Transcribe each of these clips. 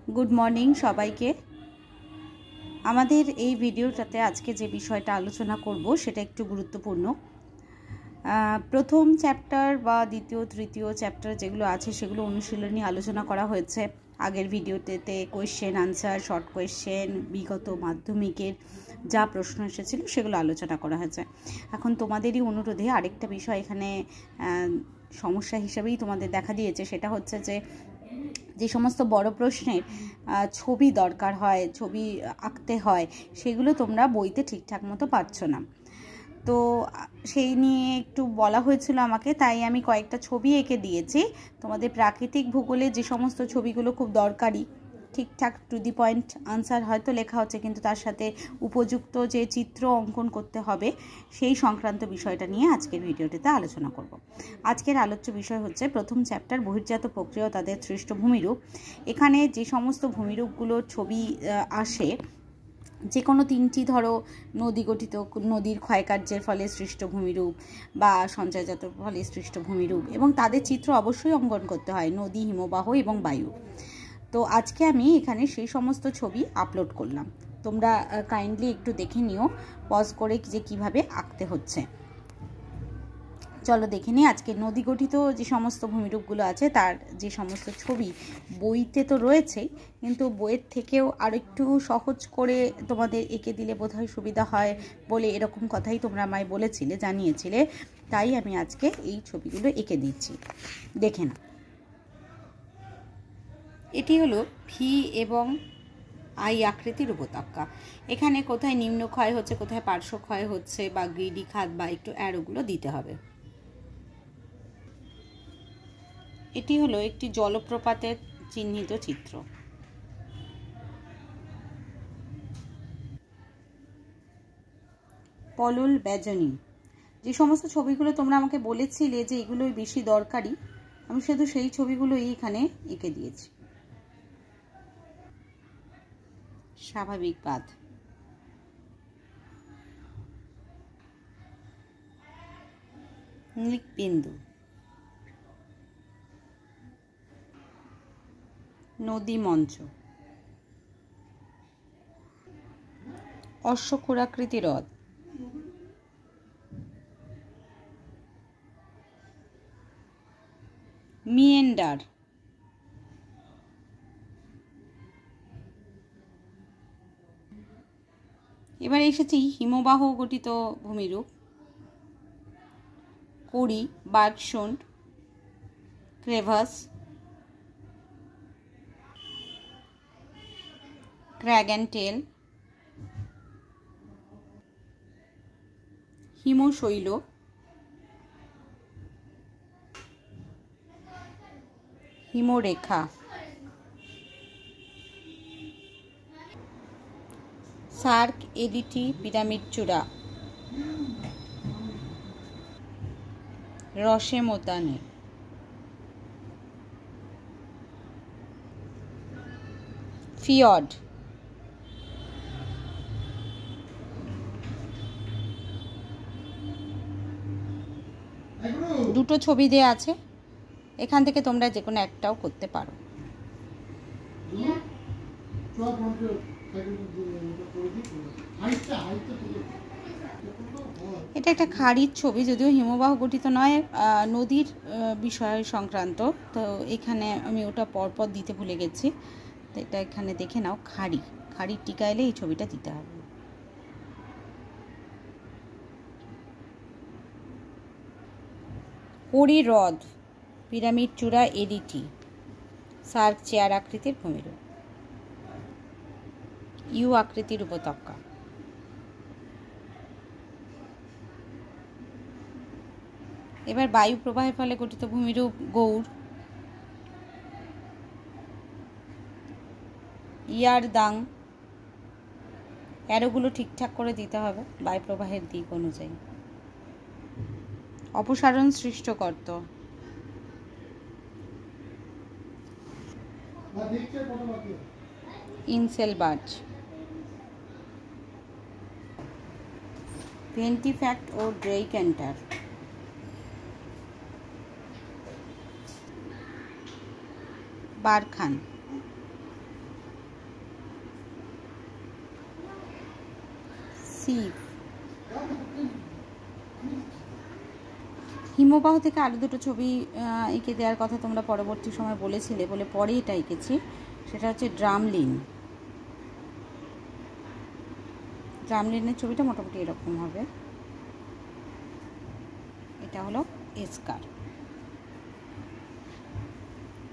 Good morning सबाइके आमादेर এই ভিডিওটাতে আজকে যে বিষয়টা আলোচনা করব সেটা একটু গুরুত্বপূর্ণ। প্রথম চ্যাপ্টার বা দ্বিতীয় তৃতীয় চ্যাপ্টার যেগুলো আছে সেগুলো অনুশীলনী আলোচনা করা হয়েছে আগের ভিডিওতে। কোয়েশ্চেন আনসার, শর্ট কোয়েশ্চেন, বিগত মাধ্যমিকের যা প্রশ্ন এসেছিল সেগুলো আলোচনা করা হয়েছে। এখন তোমাদেরই অনুরোধে আরেকটা বিষয় এখানে সমস্যা হিসেবেই তোমাদের দেখা দিয়েছে, সেটা হচ্ছে যে সমস্ত বড় প্রশ্নের ছবি দরকার হয়, ছবি আঁকতে হয়, সেগুলো তোমরা বইতে ঠিকঠাক মতো পাচ্ছ না। তো সেই নিয়ে একটু বলা হয়েছিল আমাকে, তাই আমি কয়েকটা ছবি এঁকে দিয়েছি। তোমাদের প্রাকৃতিক ভূগোলে যে সমস্ত ছবিগুলো খুব দরকারি, ঠিকঠাক টু দি পয়েন্ট আনসার হয়তো লেখা হচ্ছে, কিন্তু তার সাথে উপযুক্ত যে চিত্র অঙ্কন করতে হবে সেই সংক্রান্ত বিষয়টা নিয়ে আজকের ভিডিওটিতে আলোচনা করব। আজকের আলোচ্য বিষয় হচ্ছে প্রথম চ্যাপ্টার বহির্জাত প্রক্রিয়া ও তাদের সৃষ্ট ভূমিরূপ। এখানে যে সমস্ত ভূমিরূপগুলোর ছবি আসে, যে কোনো তিনটি, ধরো নদী গঠিত, নদীর ক্ষয়কার্যের ফলে সৃষ্ট ভূমিরূপ বা সঞ্চয়জাত ফলে সৃষ্ট ভূমিরূপ, এবং তাদের চিত্র অবশ্যই অঙ্কন করতে হয়, নদী, হিমবাহ এবং বায়ু। তো আজকে আমি এখানে সেই সমস্ত ছবি আপলোড করলাম, তোমরা কাইন্ডলি একটু দেখে নিও পজ করে যে কিভাবে আঁকতে হচ্ছে। চলো দেখে নিই আজকে নদী গঠিত যে সমস্ত ভূমিরূপগুলো আছে তার যে সমস্ত ছবি বইতে তো রয়েছেই, কিন্তু বইয়ের থেকেও আরেকটু সহজ করে তোমাদের এঁকে দিলে বোধহয় সুবিধা হয় বলে এরকম কথাই তোমরা আমায় বলেছিলে, জানিয়েছিলে। তাই আমি আজকে এই ছবিগুলো এঁকে দিচ্ছি, দেখে না। এটি হলো ভি এবং আই আকৃতির উপত্যকা। এখানে কোথায় নিম্ন ক্ষয় হচ্ছে, কোথায় পার্শ্ব ক্ষয় হচ্ছে বা গ্রিডি খাত বা একটু অ্যারোগুলো দিতে হবে। এটি হলো একটি জলপ্রপাতের চিহ্নিত চিত্র। পলল ব্যজনী। যে সমস্ত ছবিগুলো তোমরা আমাকে বলেছিলে যে এগুলোই বেশি দরকারি, আমি শুধু সেই ছবিগুলোই এখানে এঁকে দিয়েছি। স্বাভাবিক বাঁধ। বিন্দু। নদী মঞ্চ। অশ্বক্ষুরাকৃতি হ্রদ। মিয়েন্ডার। এবার এসেছি হিমবাহ গঠিত ভূমিরূপ। Corrie, bergschrund, crevasse, crag and tail, হিমশৈল, হিমরেখা, সার্ক, এডিটি, পিরামিড চূড়া, রসে মোতানে, ফিয়র্ড, দুটো ছবি দেয়া আছে, এখান থেকে তোমরা যে কোনো একটাও করতে পারো। এটা একটা খাড়ির ছবি, যদিও হিমবাহ গঠিত নয়, নদীর বিষয় সংক্রান্ত। তো এখানে আমি ওটা পরপর দিতে ভুলে গেছি, তো এটা এখানে দেখে নাও। খাড়ির টিকা এলে এই ছবিটা দিতে হবে। কড়ি হ্রদ, পিরামিড চূড়া, এডিটি, সার্ক চেয়ার আকৃতির ভূমিরূপ, ইউ আকৃতির উপত্যকা। এবার বায়ু প্রবাহের ফলে গঠিত ভূমিরূপ গৌড়, ইয়ারদাং। অ্যারোগুলো ঠিকঠাক করে দিতে হবে বায়ু প্রবাহের দিক অনুযায়ী। অপসারণ সৃষ্টকর্ত, ইনসেলবার্জ, ভেন্টিফ্যাক্ট ও ড্রেইক্যান্টার, বারখান, সিভ। হিমবাহ থেকে আরও দুটো ছবি এঁকে দেওয়ার কথা তোমরা পরবর্তী সময় বলেছিলে বলে পরে এটা এঁকেছি। সেটা হচ্ছে ড্রামলিন। ড্রামলিনের ছবিটা মোটামুটি এরকম হবে। এটা হলো এসকার,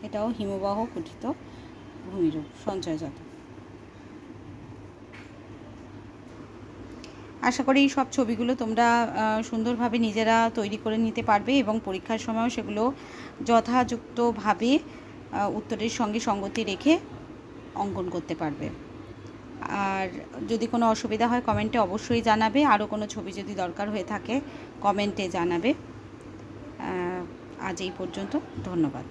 এটাও হিমবাহ গঠিত ভূমিরূপ সঞ্চয়জাত। আশা করি এই সব ছবিগুলো তোমরা সুন্দরভাবে নিজেরা তৈরি করে নিতে পারবে এবং পরীক্ষার সময়ও সেগুলো যথাযুক্তভাবে উত্তরের সঙ্গে সঙ্গতি রেখে অঙ্কন করতে পারবে। আর যদি কোনো অসুবিধা হয় কমেন্টে অবশ্যই জানাবে। আরও কোনো ছবি যদি দরকার হয়ে থাকে কমেন্টে জানাবে। আজ এই পর্যন্ত, ধন্যবাদ।